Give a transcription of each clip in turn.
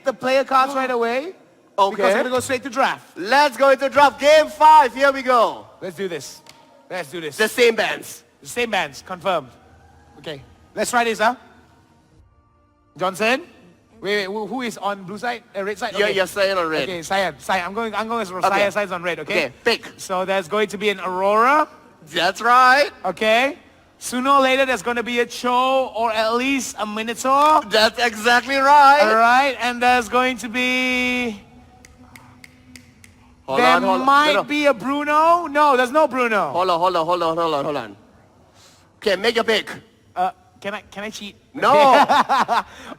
the player cards right away. Okay. Because we're going to go straight to draft. Let's go into draft. Game 5. Here we go. Let's do this. Let's do this. The same bands. The same bands, confirmed. Okay, let's try this, huh? Johnson? Wait, who is on blue side? Red side? Okay. You're Saiyan on red. Okay, Saiyan. I'm going as Saiyan side's on red, okay? Okay, pick. So there's going to be an Aurora. That's right. Okay. Sooner or later, there's going to be a Cho or at least a Minotaur. That's exactly right. All right, and there's going to be... Hold there on. might No. be a Bruno. No, there's no Bruno. Hold on. Okay, make your pick. Can I cheat? No.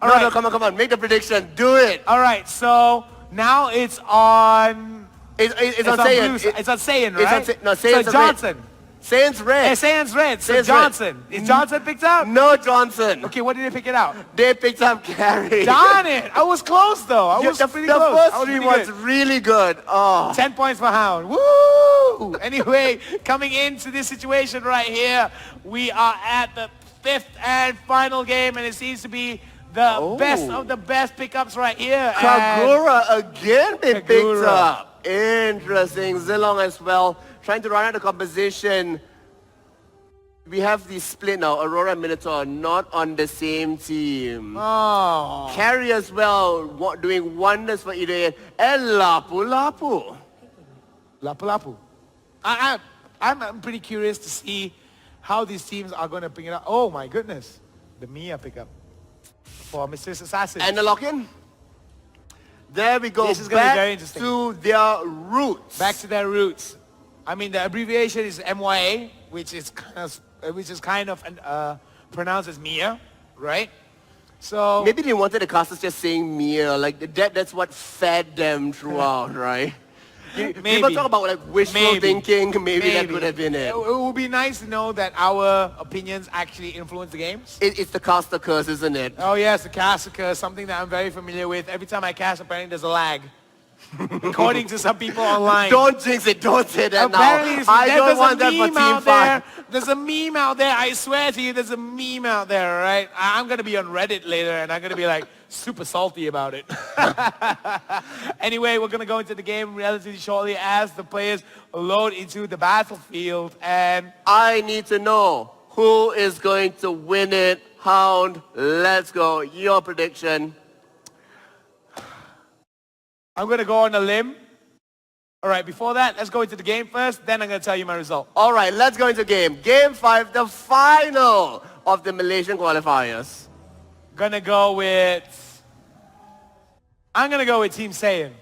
No, come on. Make the prediction. Do it. All right, so now it's on... It's on Saiyan. It's on Saiyan, right? Saiyan's so Johnson. Saiyan's red. Saiyan's red. So Saiyan's Johnson. red. Is Johnson picked up? No Johnson. Okay, what did they pick it out? They picked up Gary. Darn it! I was close though. I was pretty close. The first three was really good. Oh. 10 points for Hound. Woo! Anyway, coming into this situation right here, we are at the 5th and final game, and it seems to be the best of the best pickups right here. Kagura again been picked Kagura. up. Interesting. Zilong as well. Trying to run out the composition. We have the split now. Aurora and Minotaur not on the same team. Oh. Carry as well, doing wonders for Ide. And Lapu Lapu. Lapu. I'm pretty curious to see how these teams are going to pick it up. Oh my goodness. The MYA pickup for Mr. Assassin. And the lock-in. There we go. This is going to be very interesting. To their roots. Back to their roots. I mean, the abbreviation is MYA, which is kind of pronounced as MYA, right? So maybe they wanted the casters just saying MYA, like that's what fed them throughout, right? People talk about like wishful thinking, maybe that could have been it. It would be nice to know that our opinions actually influence the games. It's the caster curse, isn't it? Oh yes, the caster curse, something that I'm very familiar with. Every time I cast, apparently there's a lag. According to some people online. Don't jinx it, don't say that apparently now. I don't want that for Team 5. There's a meme out there, I swear to you, there's a meme out there, right? I'm going to be on Reddit later and I'm going to be like super salty about it. Anyway, we're going to go into the game relatively shortly as the players load into the battlefield, and I need to know who is going to win it. Hound, let's go. Your prediction. I'm going to go on a limb. All right, before that, let's go into the game first, then I'm going to tell you my result. All right, let's go into game. Game 5, the final of the Malaysian qualifiers. I'm going to go with Team Saiyan.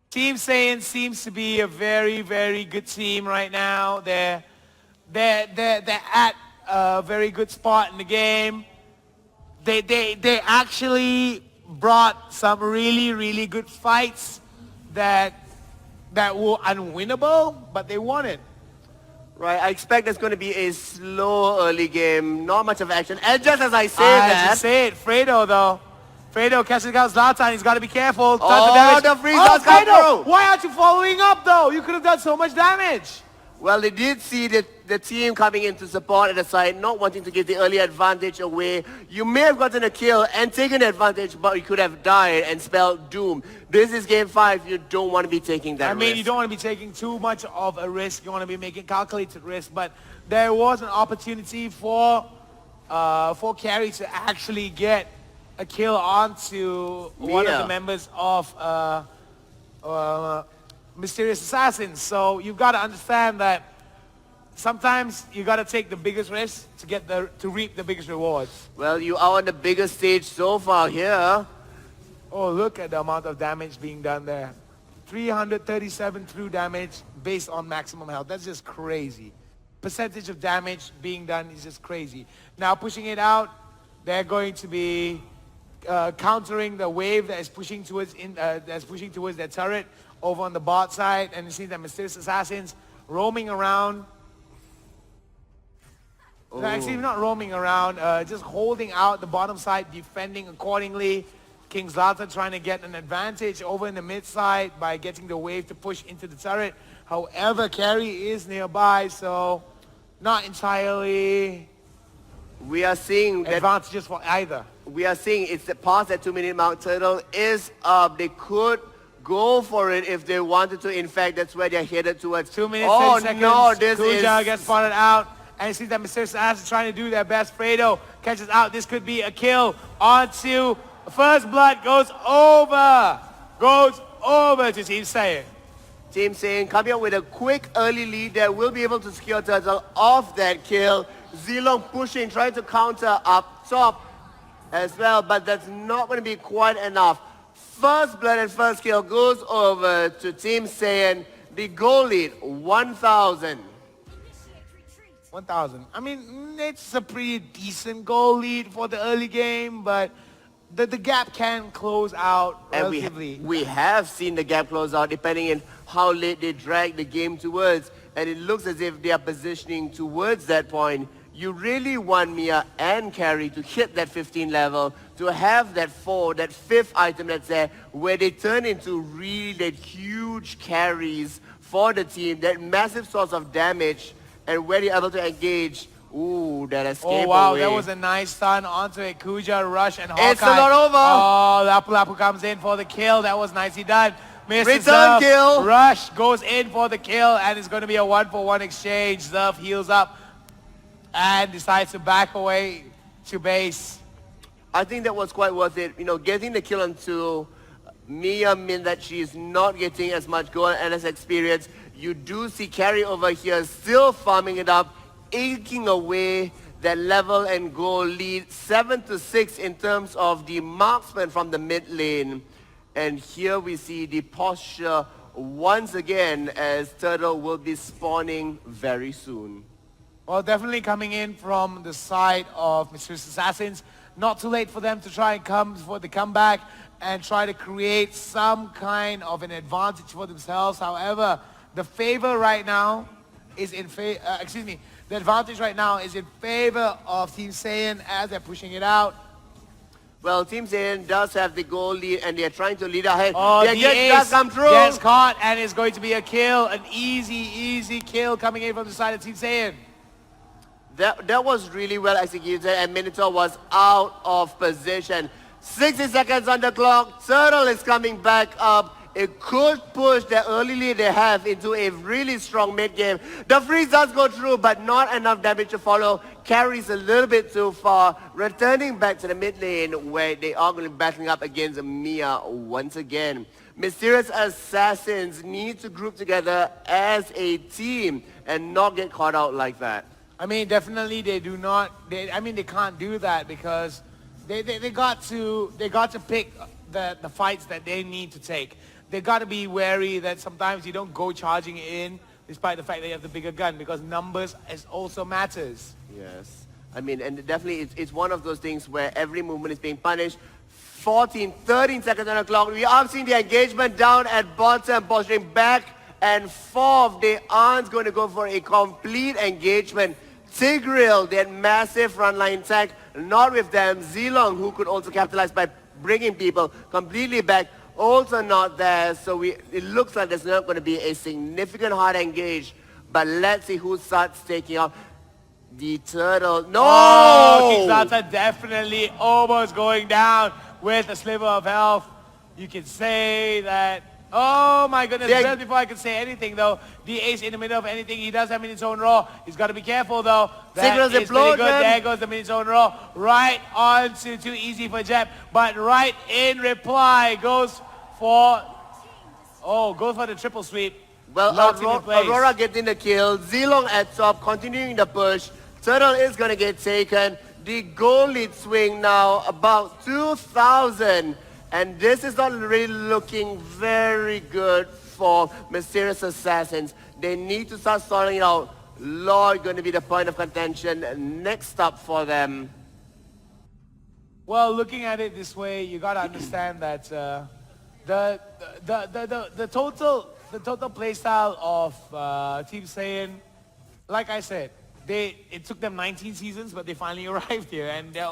Team Saiyan seems to be a very, very good team right now. They're at a very good spot in the game. They actually brought some really, really good fights that were unwinnable, but they won it. Right, I expect there's going to be a slow early game, not much of action. And just as I say that... As you say it, Fredo though. Fredo catching out Zlatan, he's got to be careful. The freeze does come through. Why aren't you following up though? You could have done so much damage. Well, they did see the team coming in to support at the side, not wanting to give the early advantage away. You may have gotten a kill and taken advantage, but you could have died and spelled doom. This is game 5. You don't want to be taking that risk. I mean, you don't want to be taking too much of a risk. You want to be making calculated risk. But there was an opportunity for Carry to actually get a kill onto one of the members of Mysterious Assassins. So you've got to understand that sometimes you got to take the biggest risk to reap the biggest rewards. Well, you are on the biggest stage so far here. Oh, look at the amount of damage being done there. 337 true damage based on maximum health. That's just crazy. Percentage of damage being done is just crazy. Now pushing it out, they're going to be countering the wave that is pushing towards their turret over on the bot side, and you see that Mysterious Assassins roaming around. No, actually not roaming around, just holding out the bottom side, defending accordingly. King Zlatan trying to get an advantage over in the mid side by getting the wave to push into the turret. However, Carry is nearby, so not entirely we are seeing that advantages for either. we are seeing it's past that 2-minute mark. Turtle is up. They could go for it if they wanted to. In fact, that's where they're headed towards. 2 minutes, oh 30 seconds. no, this Kuja is... gets spotted out. And it seems that Mysterious Assassin trying to do their best. Fredo catches out. This could be a kill. Onto First Blood goes over. Goes over to Team Saiyan. Team Saiyan coming up with a quick early lead that will be able to secure Turtle off that kill. Zilong pushing, trying to counter up top as well, but that's not going to be quite enough. First Blood and first kill goes over to Team Saiyan. The goal lead, 1,000. 1,000. I mean, it's a pretty decent goal lead for the early game, but the gap can close out relatively. And we have seen the gap close out depending on how late they drag the game towards. And it looks as if they are positioning towards that point. You really want MYA and Carry to hit that 15 level, to have that fifth item that's there, where they turn into really that huge carries for the team, that massive source of damage, and where they're able to engage. Ooh, that escape Oh wow, away. that was a nice stun onto it. Kuja, Rush, and Hawkeye. It's not over. Oh, Lapu Lapu comes in for the kill. That was nicely done. Misses Return Zerf. kill. Rush goes in for the kill, and it's going to be a 1-for-1 exchange. Zerf heals up and decides to back away to base. I think that was quite worth it. You know, getting the kill onto MYA meant that she's not getting as much gold and as experience. You do see Carry over here still farming it up, aching away that level and goal lead. 7-6 in terms of the marksman from the mid lane. And here we see the posture once again as Turtle will be spawning very soon. Well, definitely coming in from the side of Mysterious Assassins. Not too late for them to try and come for the comeback and try to create some kind of an advantage for themselves. However, the favor right now is in favor, the advantage right now is in favor of Team Saiyan as they're pushing it out. Well, Team Saiyan does have the goal lead and they're trying to lead ahead. Oh, Their the get ace does come through. gets caught and it's going to be a kill. An easy kill coming in from the side of Team Saiyan. That was really well executed and Minotaur was out of position. 60 seconds on the clock. Turtle is coming back up. It could push the early lead they have into a really strong mid-game. The freeze does go through, but not enough damage to follow. Carries a little bit too far. Returning back to the mid lane where they are going to be battling up against MYA once again. Mysterious Assassins need to group together as a team and not get caught out like that. I mean, definitely they do not. They can't do that because they got to pick the fights that they need to take. They got to be wary that sometimes you don't go charging in, despite the fact that you have the bigger gun, because numbers also matters. Yes, I mean, and definitely it's one of those things where every movement is being punished. 13 seconds on the clock. We are seeing the engagement down at bottom, posturing back and forth. They aren't going to go for a complete engagement. Tigreal, that massive frontline tank, not with them. Zilong, who could also capitalize by bringing people completely back, also not there. So it looks like there's not going to be a significant hard engage. But let's see who starts taking off. The Turtle. No! Oh, Kizata definitely almost going down with a sliver of health. You can say that. Oh my goodness, just before I can say anything though, the ace in the middle of anything, he does have Minutes Own Raw. He's got to be careful though. Signals is pretty good. There goes the Minutes Own Raw. Right on to too easy for Jeb. But right in reply goes for the triple sweep. Well, Aurora getting the kill. Zilong at top, continuing the push. Turtle is going to get taken. The goal lead swing now about 2,000. And this is not really looking very good for Mysterious Assassins. They need to start sorting it out. Lord going to be the point of contention next up for them. Well, looking at it this way, you got to understand that the total playstyle of Team Saiyan, like I said, it took them 19 seasons, but they finally arrived here, and they're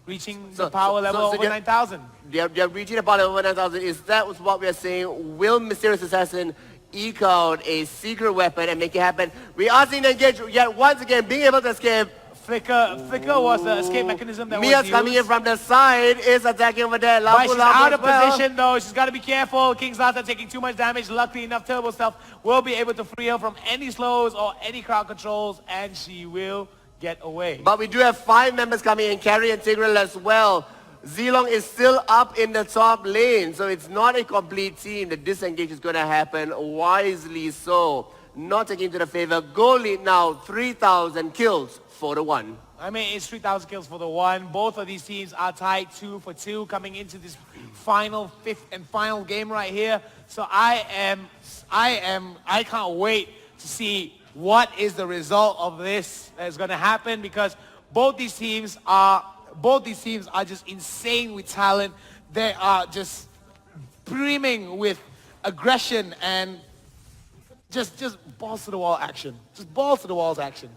reaching the power level over 9,000. They're reaching the power level over 9,000. Is that what we are saying? Will Mysterious Assassin eke out a secret weapon and make it happen? We are seeing engage yet once again, being able to escape. Flicker was the escape mechanism that Mia's was coming in used. from the side, is attacking over there. But Lapu she's Lapu out as of well. position though. She's got to be careful. King Zlatan taking too much damage. Luckily enough, Turbo Stealth will be able to free her from any slows or any crowd controls, and she will get away. But we do have 5 members coming in, Carry and Tigreal as well. Zilong is still up in the top lane, so it's not a complete team. The disengage is going to happen wisely so. Not taking into the favor. Goal lead now, 3,000 kills for the 1. I mean, it's 3,000 kills for the 1. Both of these teams are tied 2 for 2 coming into this fifth and final game right here. So I can't wait to see what is the result of this that is going to happen, because both these teams are just insane with talent. They are just brimming with aggression and just balls to the wall action. Just balls to the walls action.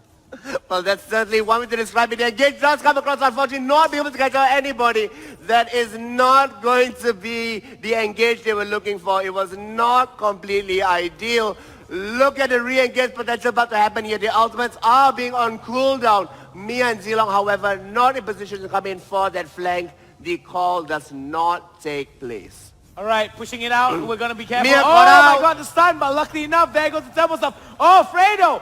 Well, that's certainly one way to describe it. The engage does come across, unfortunately, not be able to catch out anybody. That is not going to be the engage they were looking for. It was not completely ideal. Look at the re-engage potential about to happen here. The ultimates are being on cooldown. Mia and Zilong, however, not in position to come in for that flank. The call does not take place. All right, pushing it out. We're going to be careful. Mia Oh got my out. God, the stun, but luckily enough, there goes the Turbo Stuff. Oh, Fredo!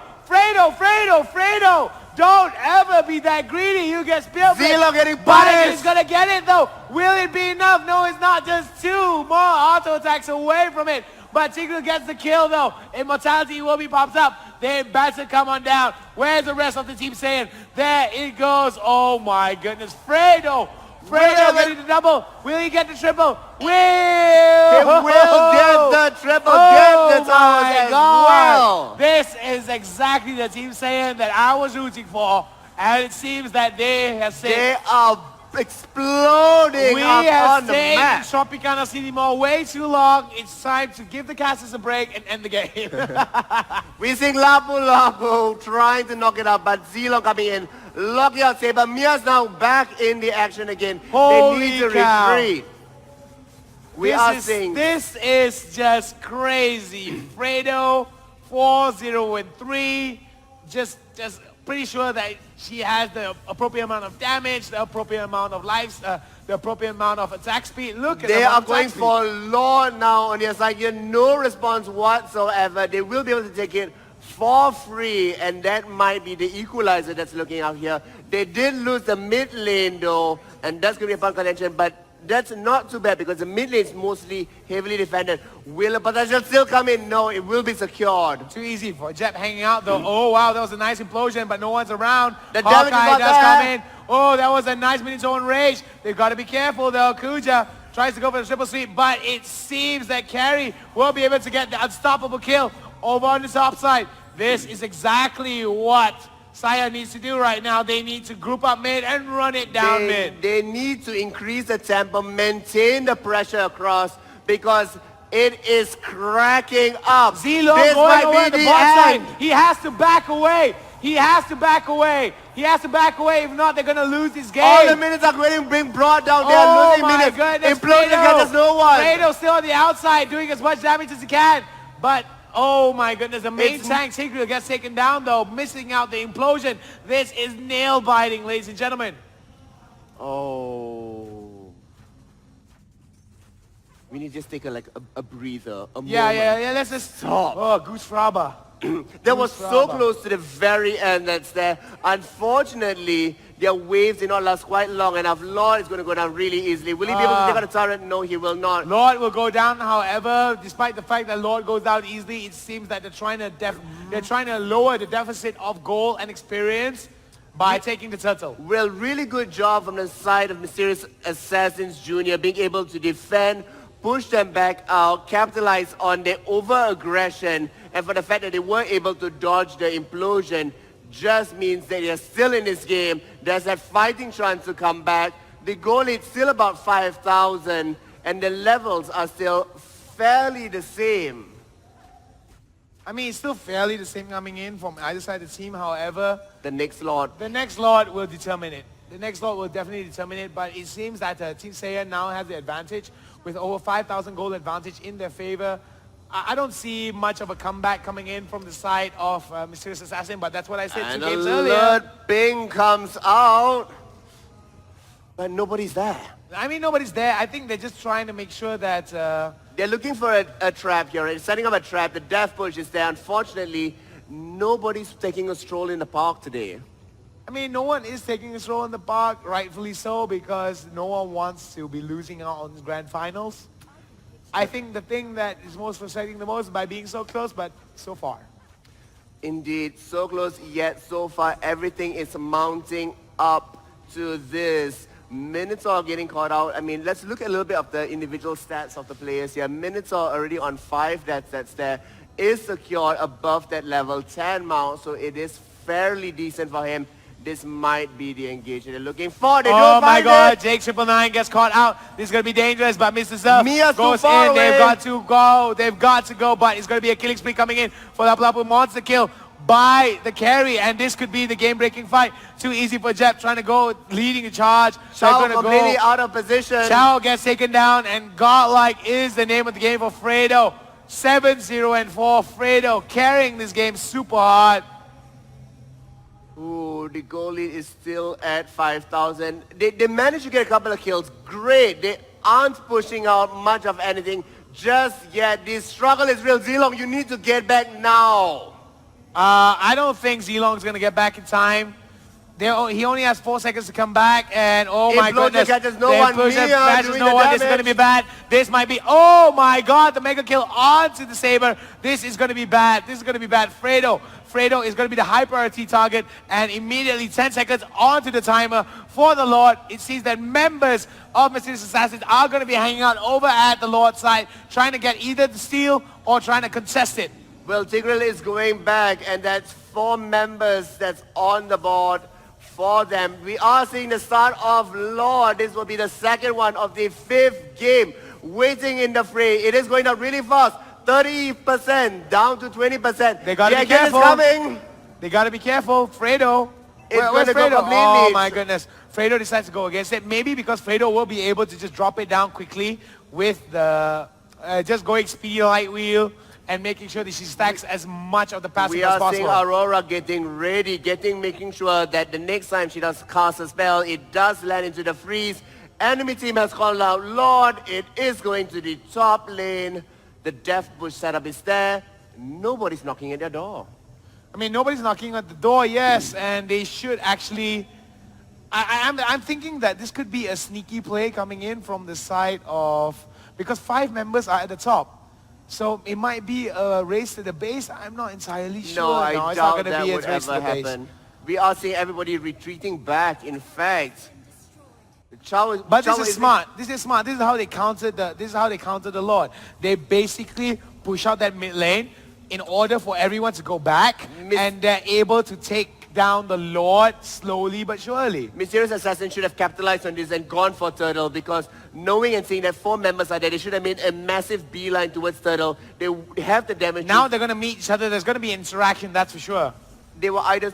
Don't ever be that greedy. You get spilled. Zilong getting But punished. he's going to get it, though. Will it be enough? No, it's not. Just 2 more auto attacks away from it. But Tigreal gets the kill, though. Immortality will be popped up. Then bats to come on down. Where's the rest of the team saying? There it goes. Oh, my goodness. Fredo ready to double. Will he get the triple? He will get the triple, get the towers as well. This is exactly the Team Saiyan that I was rooting for. And it seems that they have They said, are exploding we up have on the stayed in map. Tropicana City Mall way too long. It's time to give the casters a break and end the game. We see Lapu Lapu trying to knock it out, but Zilong coming in, locking out Saber. Mia's now back in the action again. Holy they need to cow. retreat. We are seeing This is just crazy. Fredo, 4-0-3. Just pretty sure that she has the appropriate amount of damage, the appropriate amount of lives, the appropriate amount of attack speed. Look at they the are amount of going attack for Lord now on their side here. No response whatsoever. They will be able to take it for free, and that might be the equalizer that's looking out here. They did lose the mid lane though, and that's going to be a point contention, but that's not too bad because the mid lane is mostly heavily defended. Will a potential still come in? No, it will be secured. Too easy for Jep hanging out though. Oh wow, that was a nice implosion, but no one's around. The damage is Hawkeye not does there. come in. Oh, that was a nice mid-zone rage. They've got to be careful though. Kuja tries to go for the triple sweep, but it seems that Carry will be able to get the unstoppable kill over on the top side. This is exactly what Saya needs to do right now. They need to group up mid and run it down mid. They need to increase the tempo, maintain the pressure across because it is cracking up. Zilong This going might over be the the bot end. side. He has to back away. He has to back away. He has to back away. If not, they're going to lose this game. All the minutes are getting being brought down. They are losing my minutes. goodness, Implosion catches no one. Fredo's still on the outside doing as much damage as he can. But, oh my goodness, the main It's- tank, Tigreal, gets taken down though, missing out the implosion. This is nail-biting, ladies and gentlemen. Oh. We need to just take a breather, a Yeah, moment. let's just... Stop. Oh, Goose Fraba. That was so Brava. close to the very end that's there. Unfortunately, their waves did not last quite long enough. Lord is going to go down really easily. Will he be able to take out a turret? No, he will not. Lord will go down, however, despite the fact that Lord goes down easily, it seems that they're trying to lower the deficit of goal and experience by taking the turtle. Well, really good job from the side of Mysterious Assassins Jr. being able to defend, push them back out, capitalize on their over-aggression, and for the fact that they weren't able to dodge the implosion just means that they're still in this game. There's that fighting chance to come back. The goal is still about 5,000, and the levels are still fairly the same. I mean, it's still fairly the same coming in from either side of the team, however, The next Lord. the next Lord will determine it. The next Lord will definitely determine it, but it seems that Team Saiyan now has the advantage with over 5,000 gold advantage in their favor. I don't see much of a comeback coming in from the side of Mysterious Assassin, but that's what I said And 2 games alert earlier. ping comes out, but nobody's there. I mean, nobody's there. I think they're just trying to make sure that... They're looking for a trap here, right? Setting up a trap. The death push is there. Unfortunately, nobody's taking a stroll in the park today. I mean, no one is taking a stroll in the park, rightfully so, because no one wants to be losing out on the Grand Finals. I think the thing that is most frustrating the most by being so close, but so far. Indeed, so close yet so far. Everything is mounting up to this. Minotaur getting caught out. I mean, let's look at a little bit of the individual stats of the players here. Minotaur already on 5 that's there. Is secured above that level, 10 mount, so it is fairly decent for him. This might be the engagement they're looking for. They Oh don't my find God, it. Jake 999 gets caught out. This is going to be dangerous, but Mr. Surf Mia's goes too far in. away. They've got to go. They've got to go, but it's going to be a killing spree coming in for Lapu Lapu. Monster kill by the carry, and this could be the game-breaking fight. Too easy for Jep, trying to go, leading the charge. They're Chao gonna completely go. out of position. Chao gets taken down, and Godlike is the name of the game for Fredo. 7-0-4. Fredo carrying this game super hard. Ooh, the goal lead is still at 5,000. They managed to get a couple of kills. Great. They aren't pushing out much of anything just yet. The struggle is real. Zilong, you need to get back now. I don't think Zilong's going to get back in time. He only has 4 seconds to come back, and oh If my Bloja goodness. catches no They one, push Mia it, catches doing no the one. This is going to damage. be bad. This might be, oh my God, the mega kill onto the Saber. This is going to be bad. This is going to be bad. Fredo is going to be the high priority target, and immediately 10 seconds onto the timer for the Lord. It seems that members of Mysterious Assassins are going to be hanging out over at the Lord's side, trying to get either the steal or trying to contest it. Well, Tigreal is going back, and that's 4 members that's on the board for them. We are seeing the start of Lord. This will be the second one of the 5th game waiting in the fray. It is going up really fast. 30% down to 20%. They gotta be again careful. is coming. They got to be careful. Fredo. It's Where's gonna go Fredo? completely. Oh my goodness. Fredo decides to go against it. Maybe because Fredo will be able to just drop it down quickly with the just going speedy light wheel and making sure that she stacks as much of the passive We as are seeing possible. Aurora getting ready, making sure that the next time she does cast a spell, it does land into the freeze. Enemy team has called out Lord. It is going to the top lane. The Death Bush setup is there. Nobody's knocking at their door. I mean, nobody's knocking at the door, yes, and they should actually... I'm thinking that this could be a sneaky play coming in from the side of... Because 5 members are at the top. So it might be a race to the base. I'm not entirely sure. No, I it's not doubt gonna that be a would race to ever the base. happen. We are seeing everybody retreating back. In fact, Chao, But Chao this is smart. This is smart. This is how they countered the. This is how they countered the Lord. They basically push out that mid lane in order for everyone to go back, and they're able to take down the Lord slowly but surely. Mysterious Assassin should have capitalized on this and gone for Turtle, because knowing and seeing that 4 members are there, they should have made a massive beeline towards Turtle. They have the damage. Now they're gonna meet each other. There's gonna be interaction. That's for sure. They either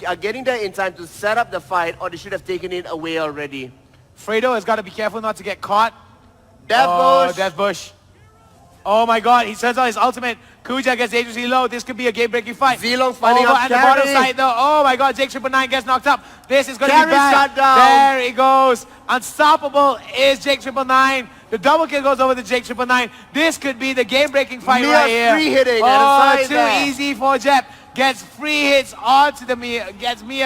are getting there in time to set up the fight, or they should have taken it away already. Fredo has got to be careful not to get caught. Death Bush. Death Bush. Oh my God, he sends out his ultimate. Kuja gets dangerously low. This could be a game-breaking fight. Zilong's finding Over out at the bottom carry. side though. Oh my God, Jake 999 gets knocked up. This is going to be Carry bad. shut down. There he goes. Unstoppable is Jake 999. The double kill goes over to Jake 999. This could be the game-breaking fight Mia's right here. free hitting oh, at the side too there. easy for Jep. Gets free hits onto the Mia.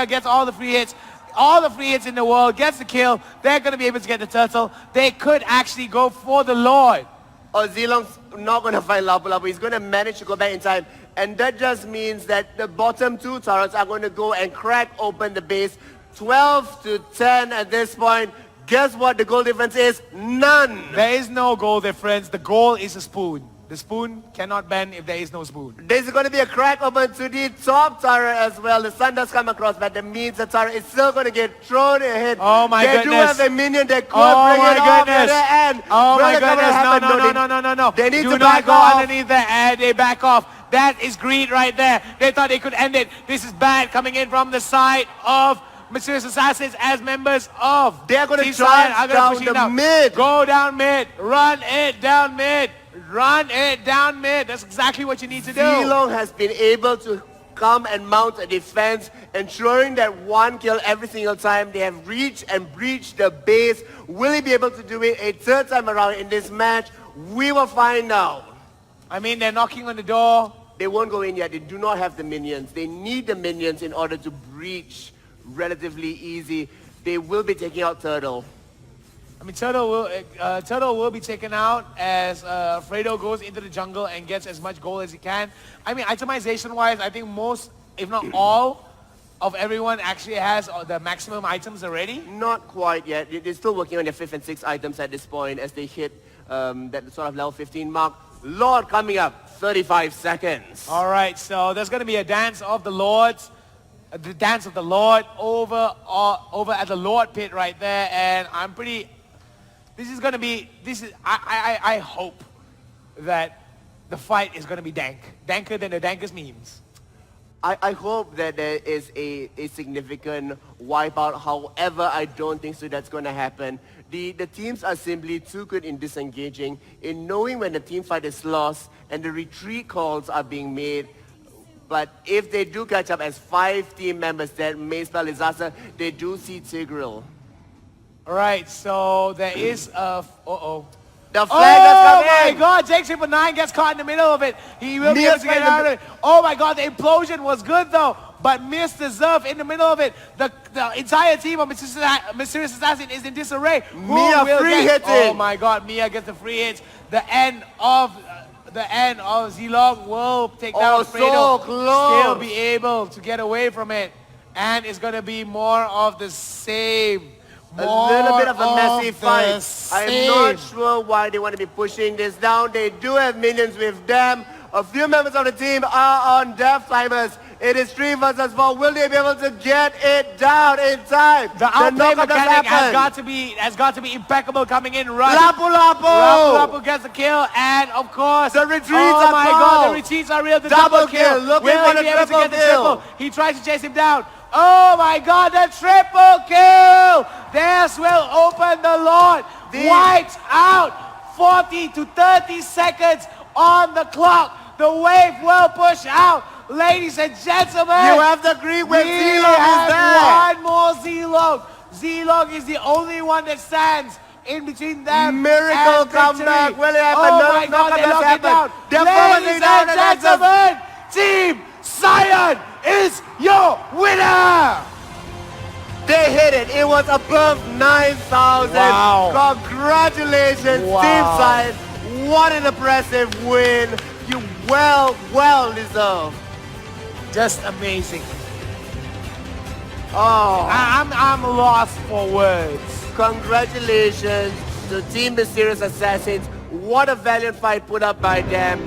Gets all the free hits. All the free hits in the world. Gets the kill. They're going to be able to get the turtle. They could actually go for the Lord. Or Zilong's not going to find Lapu Lapu. He's going to manage to go back in time. And that just means that the bottom 2 turrets are going to go and crack open the base. 12 to 10 at this point. Guess what the goal difference is? None. There is no goal difference. The goal is a spoon. The spoon cannot bend if there is no spoon. There's going to be a crack open to the top turret as well. The sun does come across, but that means the turret is still going to get thrown ahead. Oh my they goodness. do have a minion that could Oh bring my it off at goodness. the end. Oh Will my it ever goodness. happen? No. They need Do to not back go off. underneath the air. They back off. That is greed right there. They thought they could end it. This is bad coming in from the side of Mysterious Assassins as members of They're going to Team charge Saiyan are gonna down push it the down. mid. Go down mid. Run it down mid. Run it down mid. That's exactly what you need to do. Zilong has been able to come and mount a defense, ensuring that one kill every single time. They have reached and breached the base. Will he be able to do it a third time around in this match? We will find out. I mean, they're knocking on the door. They won't go in yet. They do not have the minions. They need the minions in order to breach relatively easy. They will be taking out Turtle. I mean, Turtle will be taken out as Fredo goes into the jungle and gets as much gold as he can. I mean, itemization-wise, I think most, if not all, of everyone actually has the maximum items already. Not quite yet. They're still working on their 5th and 6th items at this point as they hit that sort of level 15 mark. Lord coming up, 35 seconds. All right, so there's going to be a dance of the Lords. The dance of the Lord over at the Lord pit right there, and I'm pretty... I hope that the fight is going to be dank. Danker than the dankest memes. I hope that there is a significant wipeout. However, I don't think so that's going to happen. The teams are simply too good in disengaging, in knowing when the team fight is lost and the retreat calls are being made. But if they do catch up as 5 team members that may spell disaster, they do see Tigreal. All right, so there is a... The flag has come in. Oh my God, Jake 999 gets caught in the middle of it. He will be able to get out of it. Oh my God, the implosion was good though, but missed the Zerf in the middle of it. The entire team of Mysterious Assassin is in disarray. MYA free hit it. Oh my God, MYA gets the free hits. The end of Zilong will take down Fredo. So close. Still be able to get away from it, and it's going to be more of the same. A little bit of a messy fight. I'm not sure why they want to be pushing this down. They do have minions with them. A few members of the team are on death timers. It is 3 versus 4. Will they be able to get it down in time? The outplay mechanic has got to be impeccable coming in. Lapu Lapu gets the kill, and of course the retreats oh are my called. God, the retreats are real. The double kill. Looking Will for he the be able to get the triple triple? He tries to chase him down. Oh my God, the triple kill! This will open the Lord. Wipes out. 40 to 30 seconds on the clock. The wave will push out. Ladies and gentlemen, you have the green wave. Zilong is there. One more Zilong. Zilong is the only one that stands in between them. Miracle and comeback. victory. Will it happen? Oh No, my not God, they gonna lock it happen. down. They're Ladies down and gentlemen, Team Saiyan is your winner. They hit it. It was above 9,000. Wow. Congratulations, Wow. Team Saiyan. What an impressive win. You well deserved. Just amazing. Oh, I'm lost for words. congratulations to Team Mysterious Assassins. What a valiant fight put up by them.